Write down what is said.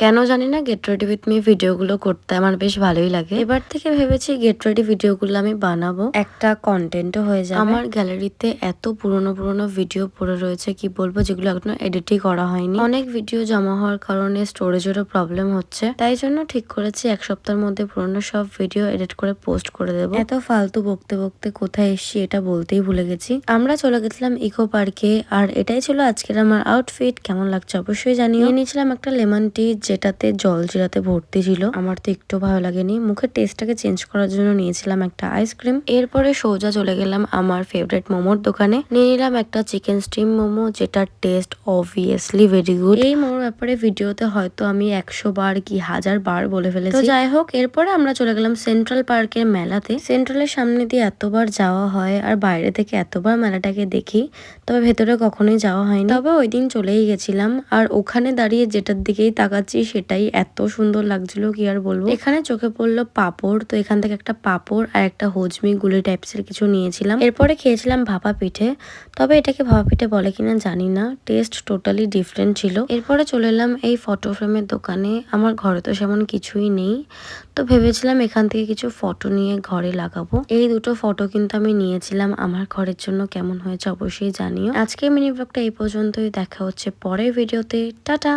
কেন জানি না গেট রেডি উইথ মি ভিডিওগুলো করতে আমার বেশ ভালোই লাগে। এবার থেকে ভেবেছি গেট রেডি ভিডিওগুলো আমি বানাবো, একটা কন্টেন্টও হয়ে যাবে। আমার গ্যালারিতে এত পুরনো পুরনো ভিডিও পড়ে রয়েছে কি বলবো, যেগুলো এখনো এডিটই করা হয়নি। অনেক ভিডিও জমা হওয়ার কারণে স্টোরেজেরও প্রবলেম হচ্ছে, তাই জন্য ঠিক করেছি এক সপ্তাহের মধ্যে পুরনো সব ভিডিও এডিট করে পোস্ট করে দেবো। এত ফালতু বকতে বকতে কোথায় এসছি এটা বলতেই ভুলে গেছি। আমরা চলে গেছিলাম ইকো পার্কে, আর এটাই ছিল আজকের আমার আউটফিট। কেমন লাগছে অবশ্যই জানিও। নিয়েছিলাম একটা লেমন টি যেটাতে জলজিরাতে ভর্তি ছিল, আমার তো একটু ভালো লাগেনি। মুখের টেস্টটাকে চেঞ্জ করার জন্য নিয়েছিলাম একটা আইসক্রিম। এরপরে সোজা চলে গেলাম আমার ফেভারিট মোমোর দোকানে, নিয়ে নিলাম একটা চিকেন স্টিম মোমো, যেটার টেস্ট অবভিয়াসলি ভেরি গুড। এই মোমোর ব্যাপারে ভিডিওতে হয়তো আমি 100 বার কি 1000 বার বলে ফেলেছি। তো যাই হোক, এরপরে আমরা চলে গেলাম সেন্ট্রাল পার্কের মেলাতে। সেন্ট্রালের সামনে দিয়ে এতবার যাওয়া হয় আর বাইরে থেকে এতবার মেলাটাকে দেখি, তবে ভেতরে কখনোই যাওয়া হয়নি। তবে ওই দিন চলেই গেছিলাম, আর ওখানে দাঁড়িয়ে যেটার দিকেই তাকাচ্ছি সেটাই এত সুন্দর লাগছিল কি আর বলবো। এখানে চোখে পড়লো পাপড়, তো এখান থেকে একটা পাপড় আর একটা হজমি গুলি টাইপসের কিছু নিয়েছিলাম। এরপরে খেয়েছিলাম ভাপা পিঠে, তবে এটাকে ভাপা পিঠে বলে কিনা জানি না, টেস্ট টোটালি ডিফারেন্ট ছিল। এরপরে চলে এলাম এই ফটো ফ্রেমের দোকানে। আমার ঘরে তো সেমন কিছুই নেই, তো ভেবেছিলাম এখান থেকে কিছু ফটো নিয়ে ঘরে লাগাবো। এই দুটো ফটো কিন্তু আমি নিয়েছিলাম আমার ঘরের জন্য। কেমন হয়েছে অবশ্যই জানিও। আজকে মিনি ব্লগটা এই পর্যন্তই, দেখা হচ্ছে পরের ভিডিওতে। টাটা।